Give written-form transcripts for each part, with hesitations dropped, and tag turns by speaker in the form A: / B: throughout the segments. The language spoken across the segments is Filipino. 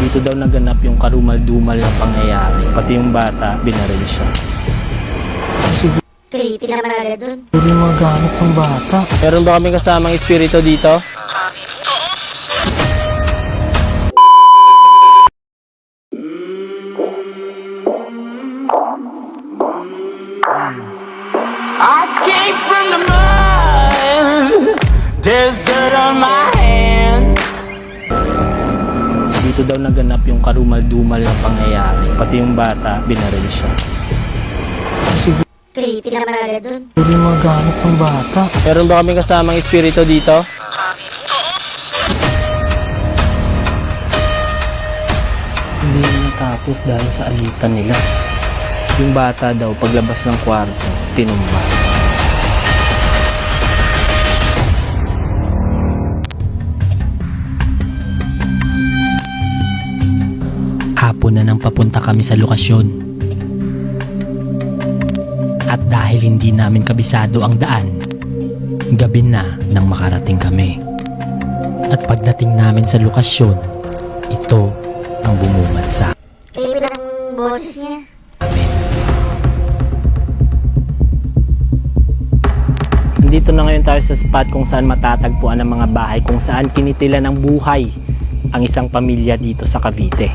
A: Dito daw naganap yung karumal-dumal na pangyayari. Pati yung bata, binaril siya.
B: Creepy naman agad dun.
A: Pwede magamit ng bata. Meron ba kami kasamang espiritu dito?
C: I came from the mud. There's dirt on my hands.
A: Dito daw naganap yung karumal-dumal na pangyayari. Pati yung bata, binaril siya.
B: Creepy naman agad dun.
A: Pwede magamit ng bata. Meron ba kami kasamang espiritu dito? Hindi na natapos dahil sa alitan nila. Yung bata daw paglabas ng kwarto, tinumba.
D: Hapon na nang papunta kami sa lokasyon. At dahil hindi namin kabisado ang daan, gabi na nang makarating kami. At pagdating namin sa lokasyon, ito ang bumungad sa
B: Creepy na ang boses niya.
D: amin.
A: Nandito na ngayon tayo sa spot kung saan matatagpuan ang mga bahay kung saan kinitila ng buhay ang isang pamilya dito sa Cavite.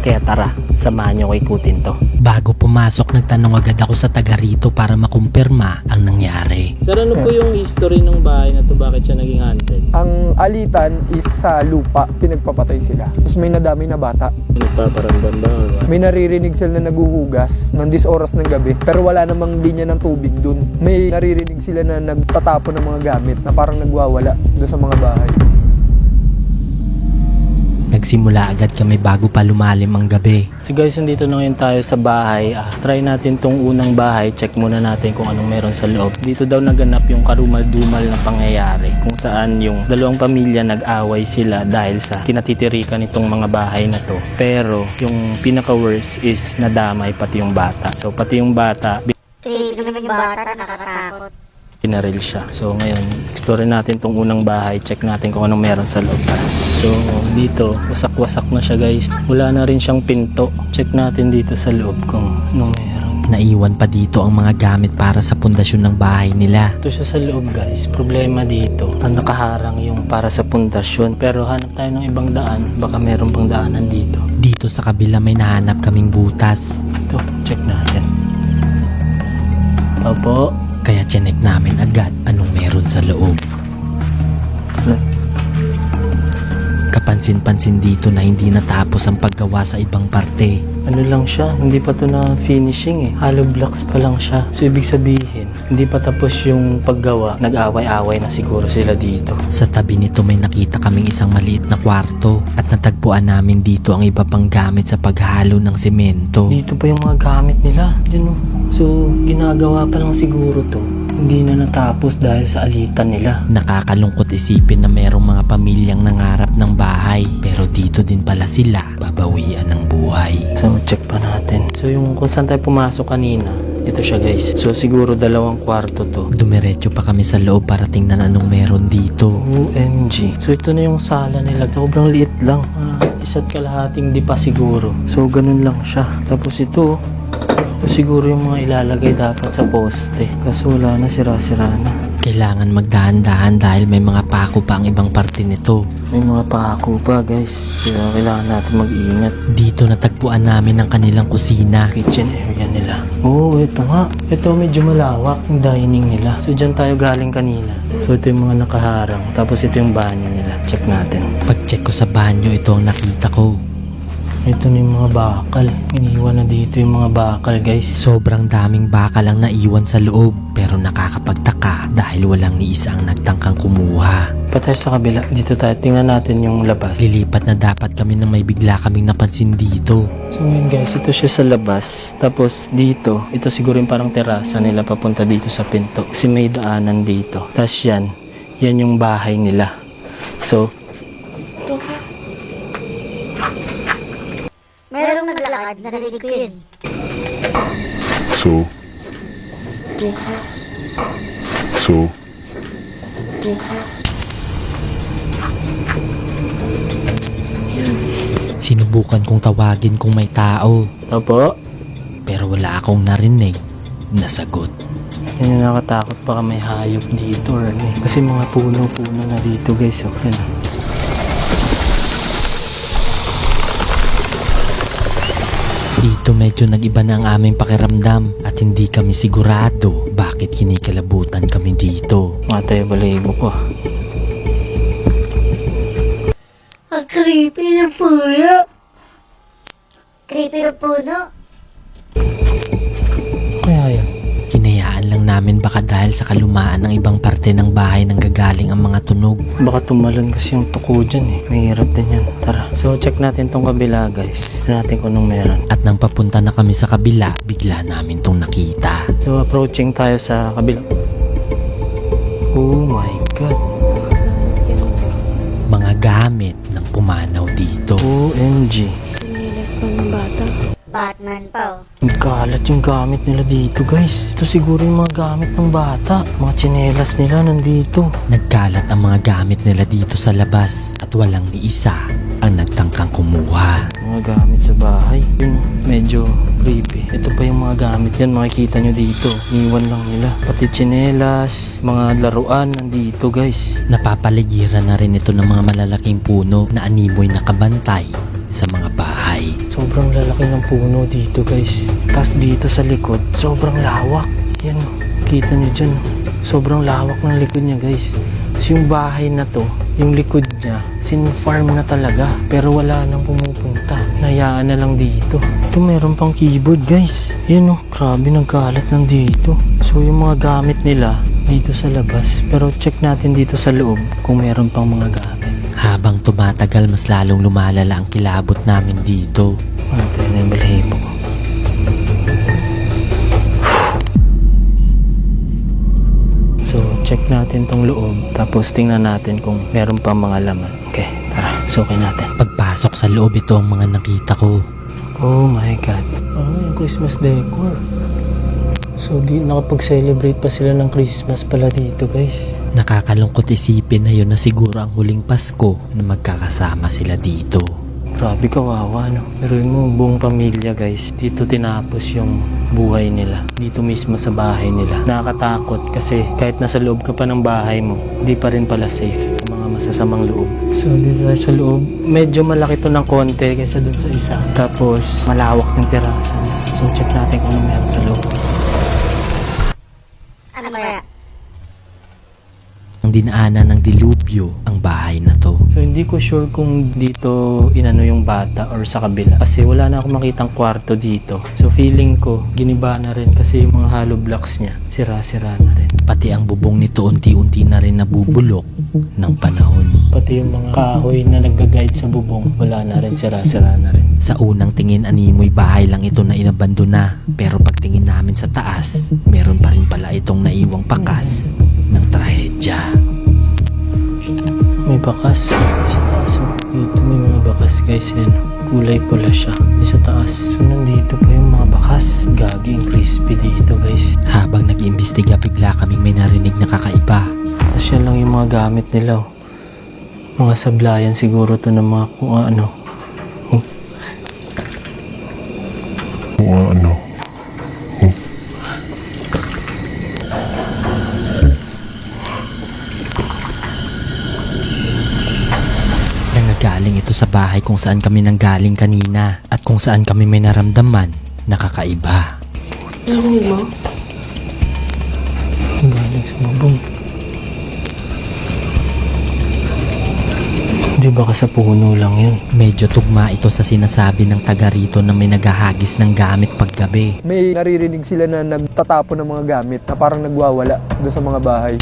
A: Kaya tara, samahan niyo ko ikutin to.
D: Bago pumasok, nagtanong agad ako sa taga rito para makumpirma ang nangyari.
A: Sir, ano po yung history ng bahay na to? Bakit siya naging haunted?
E: Ang alitan is sa lupa, pinagpapatay sila. Tapos may nadamay na bata.
A: Nagpaparamdam ba?
E: May naririnig sila na naguhugas ng 10 oras ng gabi. Pero wala namang linya ng tubig dun. May naririnig sila na nagtatapon ng mga gamit na parang nagwawala doon sa mga bahay.
D: Nagsimula agad kami bago pa lumalim ang gabi.
A: So guys, nandito na ngayon tayo sa bahay. Try natin tong unang bahay. Check muna natin kung anong meron sa loob. Dito daw naganap yung karumal-dumal na pangyayari. Kung saan yung dalawang pamilya nag-away sila dahil sa kinatitirikan nitong mga bahay na to. Pero yung pinaka-worst is nadamay pati yung bata. So pati yung bata,
B: Creepy naman yung bata, nakakatakot.
A: binaril siya. So ngayon, explore natin tong unang bahay. Check natin kung anong meron sa loob. So dito, wasak-wasak na siya guys. Wala na rin siyang pinto. Check natin dito sa loob kung anong meron.
D: Naiwan pa dito ang mga gamit para sa pundasyon ng bahay nila.
A: Ito siya sa loob guys. Problema dito, ang nakaharang yung para sa pundasyon. Pero hanap tayo ng ibang daan. Baka meron pang daanan dito.
D: Dito sa kabila may nahanap kaming butas.
A: Ito, check natin. Opo.
D: Kaya chinek namin agad anong meron sa loob. Kapansin-pansin dito na hindi natapos ang paggawa sa ibang parte.
A: Ano lang siya, hindi pa to na finishing eh. Hollow blocks pa lang siya. So ibig sabihin, hindi pa tapos yung paggawa. Nag-away-away na siguro sila dito.
D: Sa tabi nito may nakita kaming isang maliit na kwarto at natagpuan namin dito ang iba pang gamit sa paghalo ng semento.
A: Dito pa yung mga gamit nila. Yun, oh. So ginagawa pa lang siguro to. Hindi na natapos dahil sa alitan nila.
D: Nakakalungkot isipin na merong mga pamilyang nangarap ng bahay pero dito din pala sila babawian ng buhay.
A: So check pa natin. So yung kung saan tayo pumasok kanina, ito siya guys. So siguro 2 kwarto to.
D: Dumiretso pa kami sa loob para tingnan anong meron dito.
A: OMG. So ito na yung sala nila. Sobrang liit lang. Isa't kalahating di pa siguro. So ganun lang siya. Tapos ito siguro yung mga ilalagay dapat sa poste. Kaso wala na, sira-sira na.
D: Kailangan magdahan-dahan dahil may mga pako pa ang ibang parte nito.
A: May mga pako pa guys. Kaya kailangan natin mag-iingat.
D: Dito natagpuan namin ang kanilang kusina.
A: Kitchen area nila. Oo, ito nga. Ito medyo malawak yung dining nila. So dyan tayo galing kanina. So ito yung mga nakaharang. Tapos ito yung banyo nila. Check natin.
D: Pag-check ko sa banyo, ito ang nakita ko.
A: Ito na yung mga bakal. Iniwan na dito yung mga bakal guys.
D: Sobrang daming bakal ang naiwan sa loob pero nakakapagtaka dahil walang ni isa ang nagtangkang kumuha.
A: Pa tayo sa kabila. Dito tayo. Tingnan natin yung labas.
D: Lilipat na dapat kami nang may bigla kaming napansin dito.
A: So yun guys, ito siya sa labas. Tapos dito, ito siguro yung parang terasa nila papunta dito sa pinto. Kasi may daanan dito. Tapos yan yung bahay nila. So,
B: Merong naglalakad, narinig ko yun.
F: So,
D: Sino Sinubukan kong tawagin kung may tao,
A: Opo.
D: pero wala akong narinig na sagot.
A: Yan yung nakatakot, baka may hayop dito or ano eh. Kasi mga puno-puno na dito guys. Oh. Yan.
D: Dito medyo nag-iba na ang aming pakiramdam at hindi kami sigurado bakit kinikalabutan kami dito.
A: Matay balahibo ko.
B: Ang creepy ng puno. Creepy ng puno.
A: Kaya yan.
D: Hinayaan lang namin baka dahil sa kalumaan ng ibang parte ng bahay nang gagaling ang mga tunog.
A: Baka tumalon kasi yung tuko dyan eh. Mahirap din yan. Tara. So check natin tong kabila guys. Tignan natin kung anong meron.
D: At nang papunta na kami sa kabila, bigla namin tong nakita.
A: So approaching tayo sa kabila. Oh my god.
D: Mga gamit ng pumanaw dito.
A: OMG.
F: Sinilas pa ng bata.
B: Batman pa oh.
A: Ang kalat yung gamit nila dito guys. Ito siguro yung mga gamit ng bata. Mga tsinelas nila nandito.
D: Nagkalat ang mga gamit nila dito sa labas at walang ni isa ang nagtangkang kumuha.
A: Mga gamit sa bahay. Yun, medyo creepy. Ito pa yung mga gamit yan. Makikita nyo dito. Iwan lang nila. Pati tsinelas, mga laruan nandito guys.
D: Napapaligiran na rin ito ng mga malalaking puno na animoy nakabantay sa mga bahay.
A: Sobrang lalaki ng puno dito guys. Tapos dito sa likod, sobrang lawak. Yan, kita nyo dyan. Sobrang lawak ng likod niya guys. Kasi yung bahay na to, yung likod niya, sin-farm na talaga. Pero wala nang pumupunta. Nayaan na lang dito. Ito meron pang keyboard guys. Yan oh, grabe nagkalat lang dito. So yung mga gamit nila dito sa labas. Pero check natin dito sa loob kung meron pang mga gamit.
D: Habang tumatagal, mas lalong lumalala ang kilabot namin dito.
A: Matay na yung balahibo ko. So, check natin tong loob. Tapos tingnan natin kung meron pa mga laman. Okay, tara. Sukin natin.
D: Pagpasok sa loob, ito ang mga nakita ko.
A: Oh my God. Oh, yung Christmas decor. So, nakapag-celebrate pa sila ng Christmas pala dito, guys.
D: Nakakalungkot isipin na yun na siguro ang huling Pasko na magkakasama sila dito.
A: Grabe kawawa, no? Pero mo, buong pamilya, guys. Dito tinapos yung buhay nila. Dito mismo sa bahay nila. Nakakatakot kasi kahit nasa loob ka pa ng bahay mo, di pa rin pala safe sa mga masasamang loob. So, dito tayo sa loob. Medyo malaki to ng konti kaysa dun sa isa. Tapos, malawak yung terasa niya. So, check natin kung ano meron sa loob.
B: Ano kaya?
D: Ang dinaanan ng dilubyo ang bahay na to.
A: So, hindi ko sure kung dito inano yung bata or sa kabila. Kasi wala na akong makitang kwarto dito. So, feeling ko, giniba na rin kasi yung mga hollow blocks niya, sira-sira na rin.
D: Pati ang bubong nito unti-unti na rin nabubulok ng panahon.
A: Pati yung mga kahoy na nag-guide sa bubong, wala na rin, sira-sira na rin.
D: Sa unang tingin, animoy bahay lang ito na inabandona. Pero pagtingin namin sa taas, meron pa rin pala itong naiwang pakas ng trahedya.
A: May bakas sa taas. Oh. Dito may mga bakas guys. Yan. Kulay pula siya. Sa taas. So nandito pa yung mga bakas. Gaging crispy dito guys.
D: Habang nag-iimbestiga, bigla kaming may narinig na kakaiba.
A: Tapos yan lang yung mga gamit nila. Oh. Mga sablayan siguro to ng mga kung ano.
D: Nanggagaling ito sa bahay kung saan kami nanggaling kanina at kung saan kami may naramdaman na kakaiba.
F: Narinig mo?
A: Galing sa bubong. Di baka sa puno lang yun.
D: Medyo tugma ito sa sinasabi ng taga rito na may naghahagis ng gamit paggabi.
E: May naririnig sila na nagtatapon ng mga gamit na parang nagwawala doon sa mga bahay.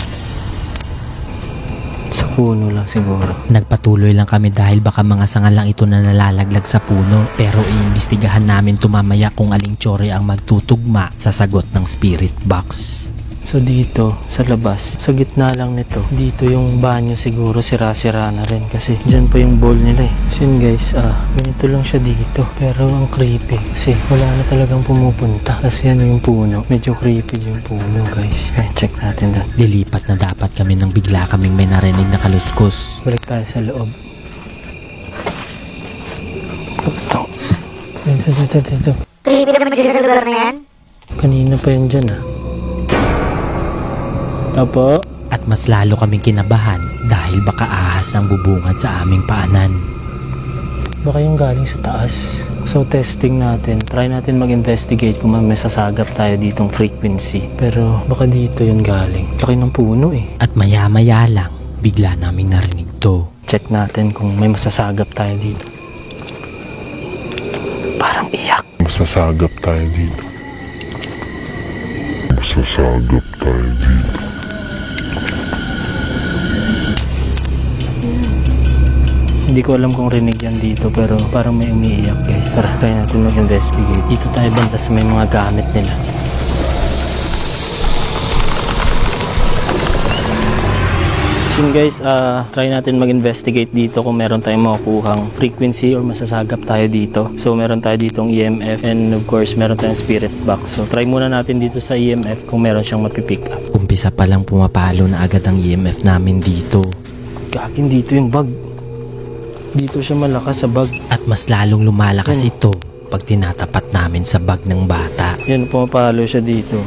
A: Sa puno lang siguro.
D: Nagpatuloy lang kami dahil baka mga sanga lang ito na nalalaglag sa puno. Pero iimbestigahan namin tumamaya kung aling tsore ang magtutugma sa sagot ng spirit box.
A: So dito, sa labas, sa gitna lang nito, dito yung banyo siguro sira-sira na rin kasi dyan pa yung bowl nila eh. So yun guys, ganito lang siya dito. Pero ang creepy kasi wala na talagang pumupunta. Kasi ano yung puno, medyo creepy yung puno guys. Check natin doon.
D: Lilipat na dapat kami nang bigla kaming may narinig na kaluskos.
A: Balik tayo sa loob. Ito.
B: Creepy naman kasi sa lugar na yan.
A: Kanina pa yan dyan ah. Opo.
D: At mas lalo kaming kinabahan dahil baka ahas ang bubungad sa aming paanan.
A: Baka yung galing sa taas. So testing natin. Try natin mag-investigate kung may sasagap tayo ditong frequency. Pero baka dito yun galing. Laki ng puno eh.
D: At maya-maya lang, bigla naming narinig to.
A: Check natin kung may masasagap tayo dito. Parang iyak.
G: Masasagap tayo dito. Masasagap tayo dito.
A: Hindi ko alam kung rinig yan dito pero parang may umiiyak guys. Tara, try natin mag-investigate. Dito tayo banda sa may mga gamit nila. So guys, try natin mag-investigate dito kung meron tayong makukuhang frequency or masasagap tayo dito. So meron tayo ditong EMF and of course meron tayong spirit box. So try muna natin dito sa EMF kung meron siyang mapipick up.
D: Umpisa pa lang pumapalo na agad ang EMF namin dito.
A: Gagin dito yung bug. Dito siya malakas sa bug.
D: At mas lalong lumalakas ito pag tinatapat namin sa bag ng bata.
A: Yan, pumapalo siya dito.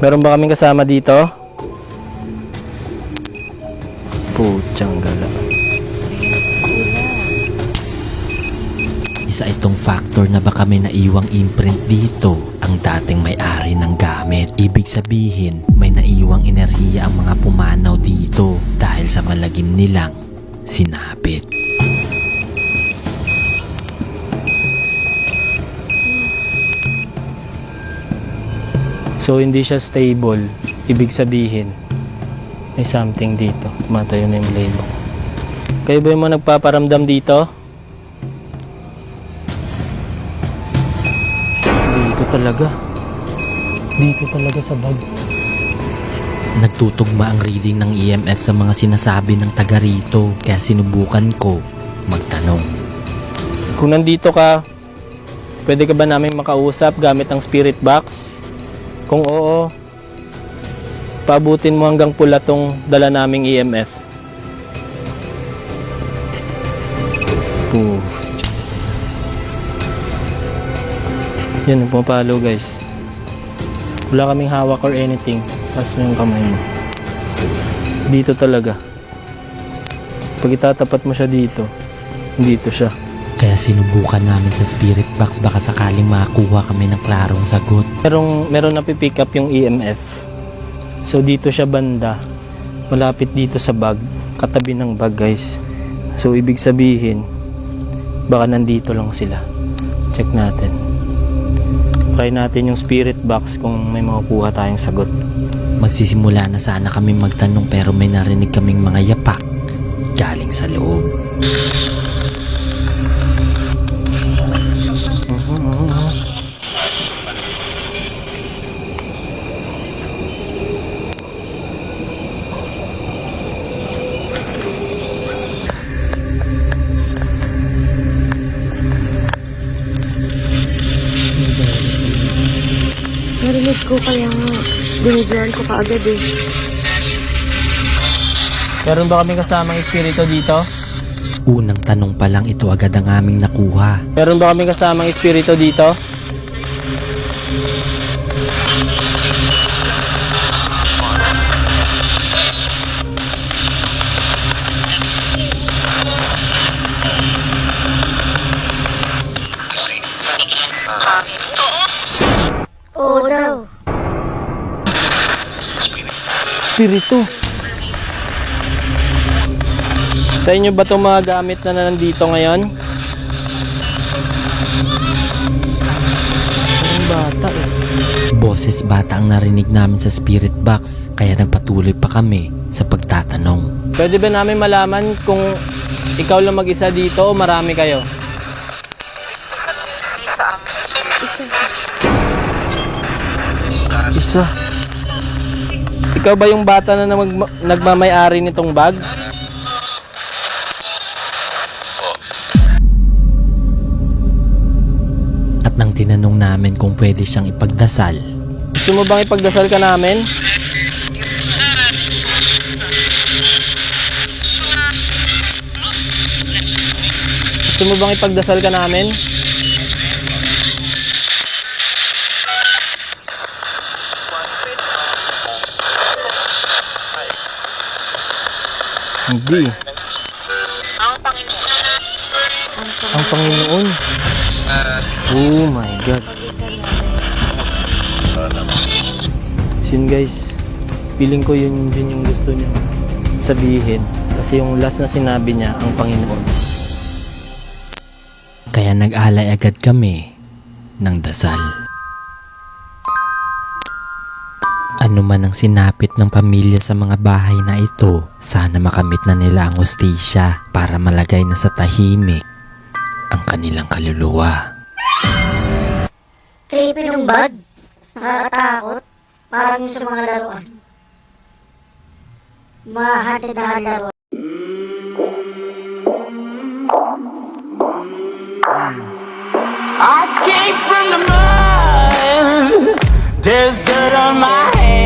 A: Meron ba kaming kasama dito? Putsang gala.
D: Isa itong factor na baka may naiwang imprint dito ang dating may-ari ng gamit. Ibig sabihin, may naiwang enerhiya ang mga pumanaw dito dahil sa malagim nilang sinapit.
A: So hindi siya stable. Ibig sabihin, may something dito. Matayo na yung label. Kayo ba yung mga nagpaparamdam dito? Dito talaga. Dito talaga sa bag.
D: Nagtutugma ang reading ng EMF sa mga sinasabi ng taga rito, kaya sinubukan ko magtanong.
A: Kung nandito ka, pwede ka ba namin makausap gamit ang spirit box? Kung oo, paabutin mo hanggang pula tong dala naming EMF. Yan, pumapalo guys. Wala kaming hawak or anything. Taas mo yung kamay mo. Dito talaga. Pag itatapat mo siya dito, dito siya.
D: Kaya sinubukan namin sa spirit box baka sakaling makakuha kami ng klarong sagot.
A: Meron na pick up yung EMF. So dito siya banda. Malapit dito sa bag. Katabi ng bag guys. So ibig sabihin, baka nandito lang sila. Check natin. Try natin yung spirit box kung may makukuha tayong sagot.
D: Magsisimula na sana kami magtanong pero may narinig kaming mga yapak galing sa loob.
F: Narinig ko kaya nga. Dinidyan ko kaagad eh.
A: Meron ba kami kasamang espiritu dito?
D: Unang tanong pa lang ito agad ang aming nakuha.
A: Meron ba kami kasamang espiritu dito?
B: Oo daw.
A: Espiritu. Sa inyo ba itong mga gamit na nandito ngayon? Ang bata eh.
D: Boses bata ang narinig namin sa spirit box kaya nagpatuloy pa kami sa pagtatanong.
A: Pwede ba namin malaman kung ikaw lang mag-isa dito o marami kayo?
F: Isa.
A: Isa. Ikaw ba yung bata na nagmamay-ari nitong bag?
D: At nang tinanong namin kung pwede siyang ipagdasal,
A: Gusto mo bang ipagdasal ka namin? Gusto mo bang ipagdasal ka namin? Hindi. Ang Panginoon. Oh my God. So yun guys, feeling ko yun din yung gusto niya sabihin. Kasi yung last na sinabi niya, ang Panginoon.
D: Kaya nag-alay agad kami ng dasal. Ano man ang sinapit ng pamilya sa mga bahay na ito, sana makamit na nila ang hustisya para malagay na sa tahimik ang kanilang kaluluwa.
B: Creepy ng bag. Nakakatakot. Parang yung sa mga laruan. Mga haunted na laruan.
C: I came from the mud. There's dirt on my hands.